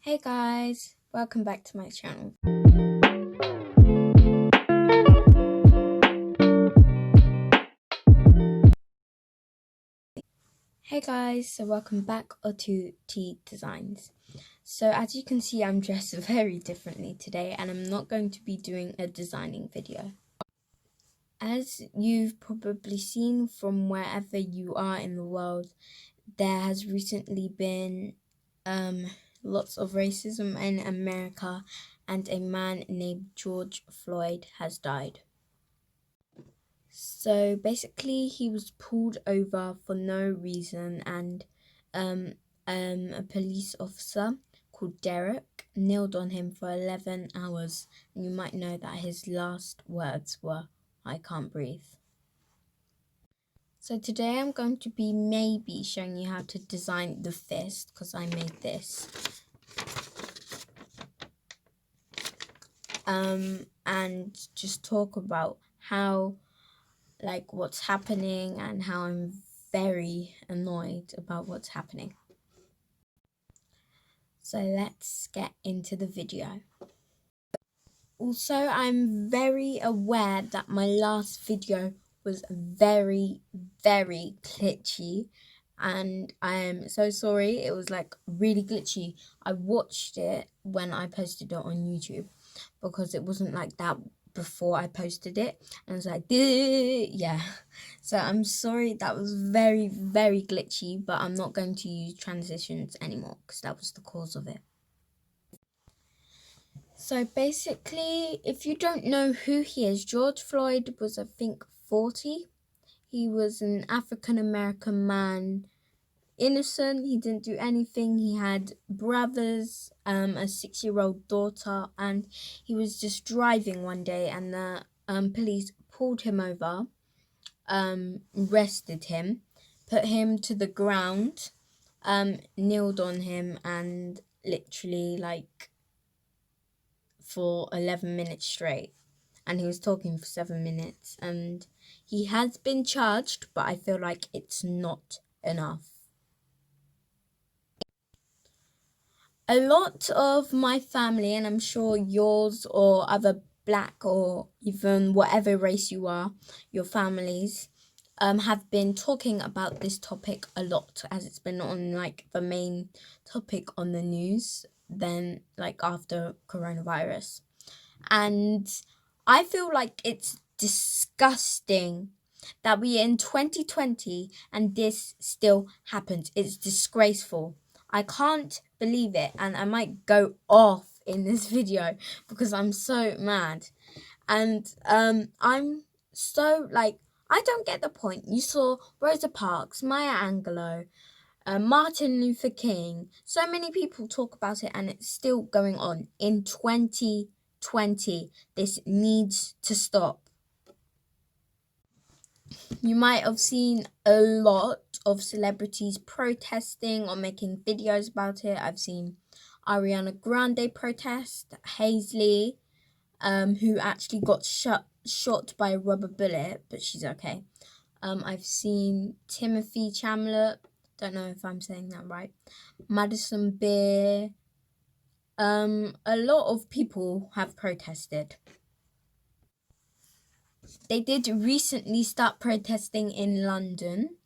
Hey guys, welcome back to my channel. Hey guys, so welcome back to T Designs. So as you can see, I'm dressed very differently today and I'm not going to be doing a designing video. As you've probably seen from wherever you are in the world, there has recently been lots of racism in America and a man named George Floyd has died. So basically he was pulled over for no reason and a police officer called Derek kneeled on him for 11 hours and you might know that his last words were, "I can't breathe." So today I'm going to be maybe showing you how to design the fist because I made this. And just talk about how, like, what's happening and how I'm very annoyed about what's happening. So let's get into the video. Also, I'm very aware that my last video was very glitchy and I am so sorry. It was like really glitchy. I watched it when I posted it on YouTube because it wasn't like that before I posted it and I was like, yeah. So I'm sorry that was very glitchy, but I'm not going to use transitions anymore because that was the cause of it. So basically, if you don't know who he is, George Floyd was, I think, 40. He was an African-American man, innocent. He didn't do anything. He had brothers, a 6-year-old daughter, and he was just driving one day and the police pulled him over, arrested him, put him to the ground, kneeled on him and literally like for 11 minutes straight, and he was talking for 7 minutes, and he has been charged, but I feel like it's not enough. A lot of my family, and I'm sure yours or other black or even whatever race you are, your families, have been talking about this topic a lot as it's been on like the main topic on the news then like after coronavirus. And I feel like it's disgusting that we are in 2020 and this still happens. It's disgraceful. I can't believe it, and I might go off in this video because I'm so mad. And I'm so like, I don't get the point. You saw Rosa Parks, Maya Angelou, Martin Luther King. So many people talk about it and it's still going on in 2020. This needs to stop. You might have seen a lot of celebrities protesting or making videos about it. I've seen Ariana Grande protest, Hazley, who actually got shot by a rubber bullet, but she's okay. I've seen Timothy Chamlet, don't know if I'm saying that right, Madison Beer. A lot of people have protested. They did recently start protesting in London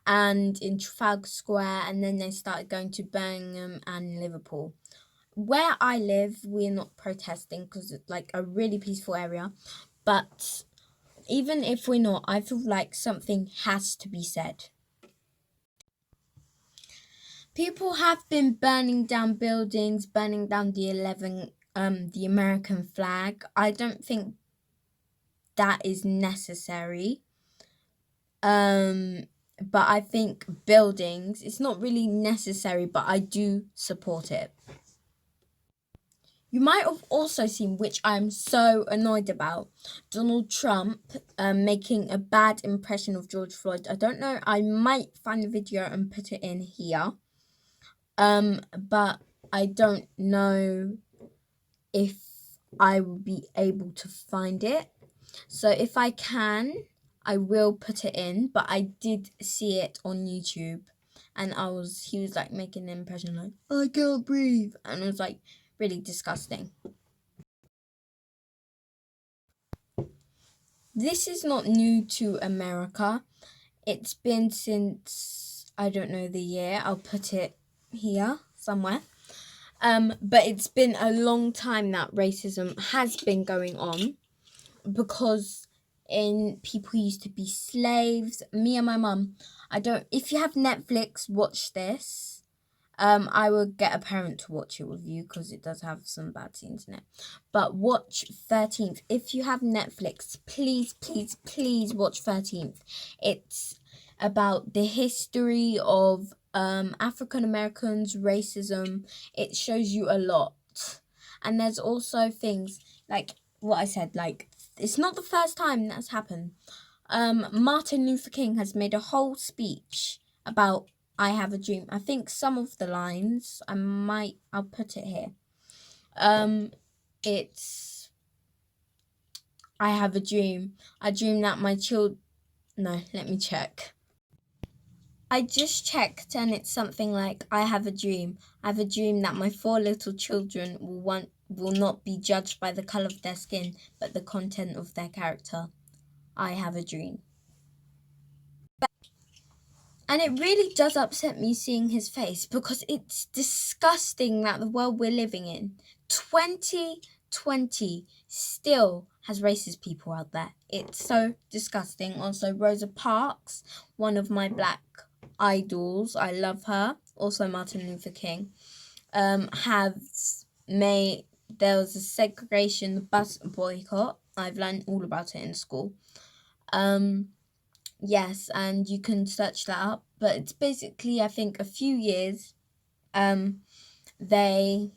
and in Trafalgar Square, and then they started going to Birmingham and Liverpool. Where I live, we're not protesting because it's like a really peaceful area, but even if we're not, I feel like something has to be said. People have been burning down buildings, burning down the American flag. I don't think that is necessary. But I think buildings, it's not really necessary, but I do support it. You might have also seen, which I'm so annoyed about, Donald Trump making a bad impression of George Floyd. I don't know, I might find the video and put it in here. But I don't know if I will be able to find it. So if I can, I will put it in, but I did see it on YouTube and he was like making an impression like, I can't breathe, and it was like really disgusting. This is not new to America. It's been since, I don't know the year, I'll put it here somewhere. But it's been a long time that racism has been going on, because people used to be slaves. Me and my mum, if you have Netflix, watch this. I would get a parent to watch it with you because it does have some bad scenes in it. But watch 13th. If you have Netflix, please, please, please watch 13th. It's about the history of African Americans, racism. It shows you a lot. And there's also things like what I said, like it's not the first time that's happened. Martin Luther King has made a whole speech about I have a dream. I think some of the lines, I'll put it here. It's, I have a dream. I dream that my no, let me check. I just checked and it's something like, I have a dream. I have a dream that my 4 little children will not be judged by the color of their skin, but the content of their character. I have a dream. And it really does upset me seeing his face, because it's disgusting that the world we're living in, 2020, still has racist people out there. It's so disgusting. Also, Rosa Parks, one of my black idols, I love her. Also, Martin Luther King, there was a segregation bus boycott. I've learned all about it in school. Yes, and you can search that up. But it's basically, I think, a few years, they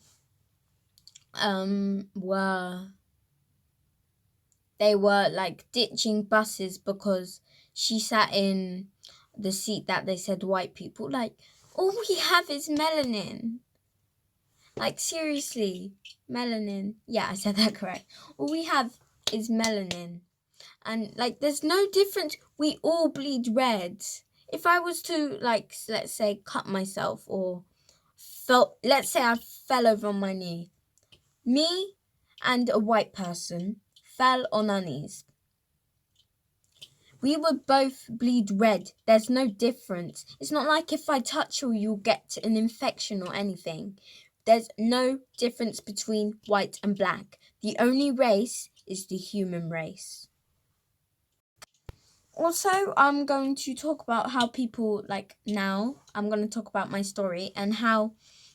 were like ditching buses because she sat in the seat that they said white people, like, all we have is melanin. Like, seriously, melanin. Yeah, I said that correct. All we have is melanin. And, like, there's no difference. We all bleed red. If I was to, like, let's say, cut myself or let's say I fell over on my knee. Me and a white person fell on our knees. We would both bleed red. There's no difference. It's not like if I touch you, you'll get an infection or anything. There's no difference between white and black. The only race is the human race. Also, I'm going to talk about how people, like now, I'm going to talk about my story and how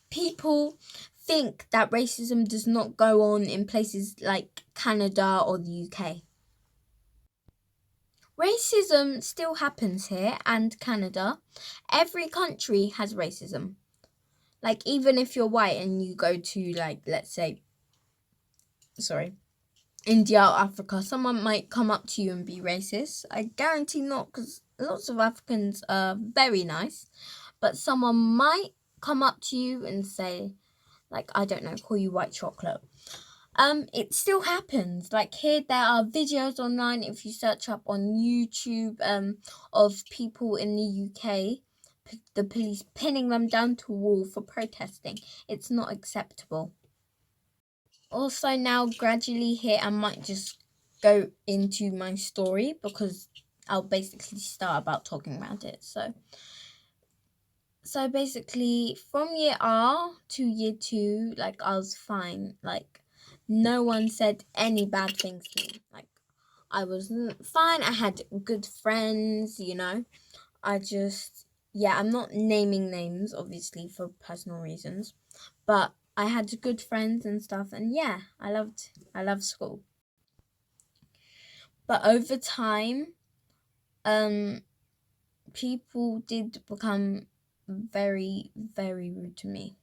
people think that racism does not go on in places like Canada or the UK. Racism still happens here and Canada. Every country has racism. Like, even if you're white and you go to, like, let's say, India or Africa, someone might come up to you and be racist. I guarantee not, because lots of Africans are very nice. But someone might come up to you and say, like, I don't know, call you white chocolate. It still happens. Like, here there are videos online, if you search up on YouTube, of people in the UK, the police pinning them down to a wall for protesting. It's not acceptable. Also, now gradually here I might just go into my story, because I'll basically start about talking about it. So basically, from year R to year 2, like, I was fine. Like, no one said any bad things to me. Like, I was fine. I had good friends, you know. I'm not naming names, obviously, for personal reasons. But I had good friends and stuff. And yeah, I loved school. But over time, people did become very, very rude to me.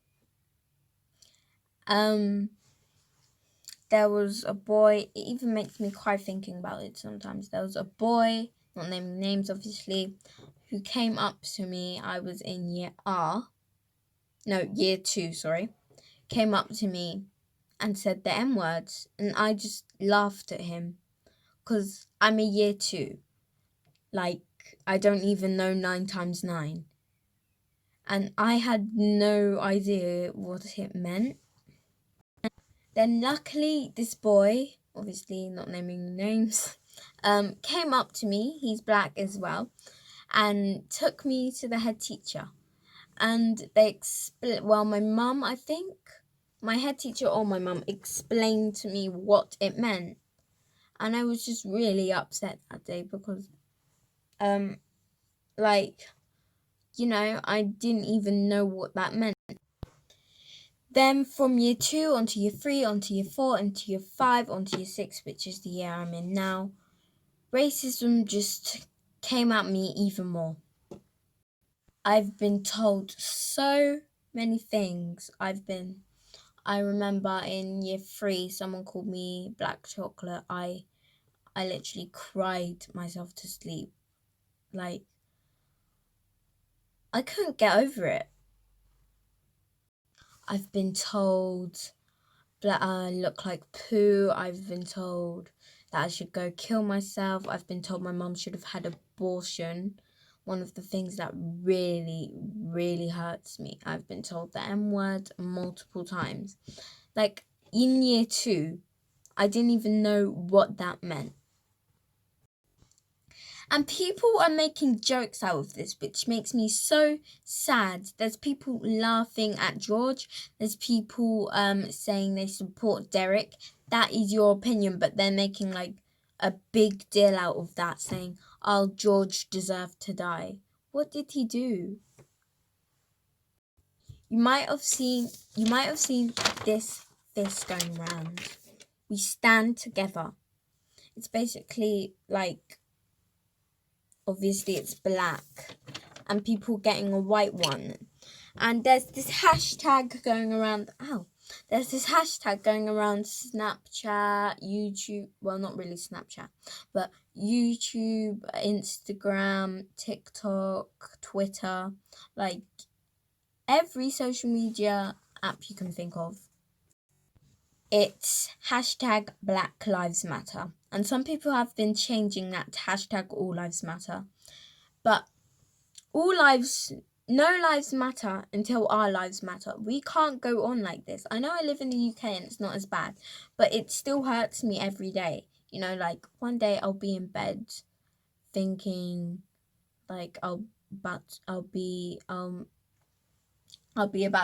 There was a boy, it even makes me cry thinking about it sometimes. There was a boy, not naming names obviously, who came up to me. I was in year 2, came up to me and said the M words, and I just laughed at him, because I'm a year 2. Like, I don't even know 9 times 9. and I had no idea what it meant. Then luckily this boy, obviously not naming names, came up to me, he's black as well, and took me to the head teacher. And they my mum, I think, my head teacher or my mum explained to me what it meant. And I was just really upset that day because, I didn't even know what that meant. Then from year 2 onto year 3, onto year 4, onto year 5, onto year 6, which is the year I'm in now, racism just came at me even more. I've been told so many things. I remember in year 3, someone called me black chocolate. I literally cried myself to sleep. Like, I couldn't get over it. I've been told that I look like poo. I've been told that I should go kill myself. I've been told my mum should have had abortion. One of the things that really, really hurts me. I've been told the M-word multiple times. Like, in year 2, I didn't even know what that meant. And people are making jokes out of this, which makes me so sad. There's people laughing at George. There's people saying they support Derek. That is your opinion, but they're making like a big deal out of that, saying, "Oh, George deserved to die." What did he do? You might have seen this going around. We stand together. It's basically like, obviously it's black and people getting a white one, and there's this hashtag going around Snapchat, YouTube, well, not really Snapchat, but YouTube, Instagram, TikTok, Twitter, like every social media app you can think of. It's hashtag Black Lives Matter. And some people have been changing that to hashtag All Lives Matter. But no lives matter until our lives matter. We can't go on like this. I know I live in the UK and it's not as bad, but it still hurts me every day. Like one day I'll be in bed thinking like I'll be about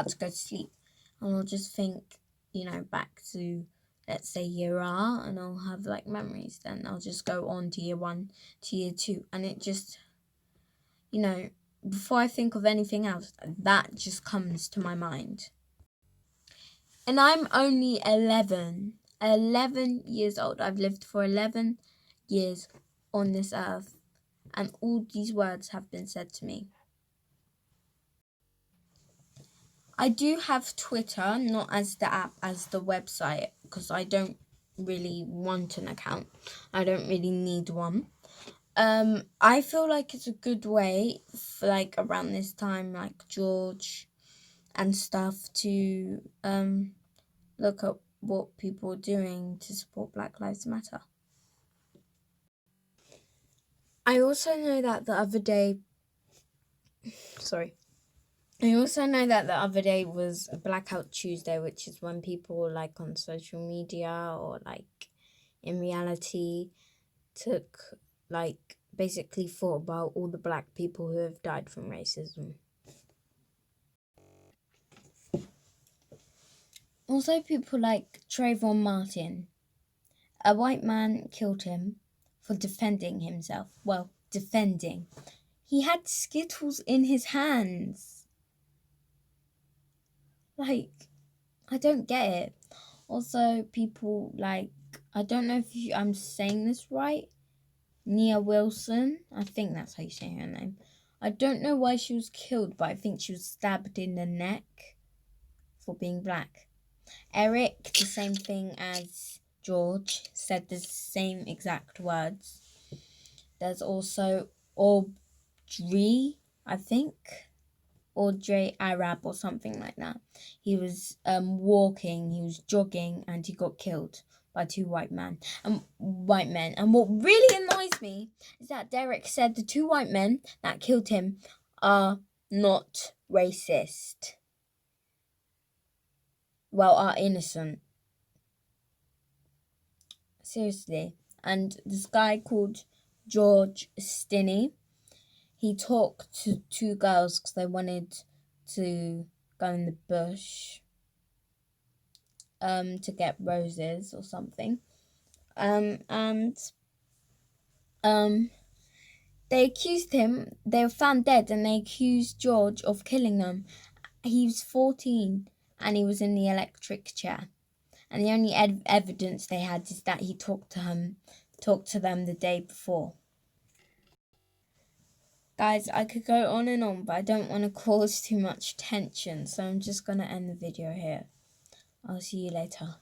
to go to sleep, and I'll just think, back to, let's say, year R, and I'll have like memories. Then I'll just go on to year 1, to year 2, and it just, before I think of anything else, that just comes to my mind. And I'm only 11 years old. I've lived for 11 years on this earth, and all these words have been said to me. I do have Twitter, not as the app, as the website, because I don't really want an account. I don't really need one. I feel like it's a good way for, like, around this time, like George and stuff, to look at what people are doing to support Black Lives Matter. I also know that the other day was a Blackout Tuesday, which is when people, like, on social media or, like, in reality, basically thought about all the black people who have died from racism. Also, people like Trayvon Martin. A white man killed him for defending himself. Well, defending. He had Skittles in his hands. Like, I don't get it. Also, people like, I don't know if I'm saying this right, Nia Wilson. I think that's how you say her name. I don't know why she was killed, but I think she was stabbed in the neck for being black. Eric, the same thing as George, said the same exact words. There's also Audrey, I think. Audrey Arab or something like that. He was he was jogging, and he got killed by two white men. And what really annoys me is that Derek said the two white men that killed him are not racist. Well, are innocent. Seriously. And this guy called George Stinney, he talked to two girls because they wanted to go in the bush to get roses or something. They accused him, they were found dead, and they accused George of killing them. He was 14 and he was in the electric chair. And the only evidence they had is that he talked to them the day before. Guys, I could go on and on, but I don't want to cause too much tension, so I'm just going to end the video here. I'll see you later.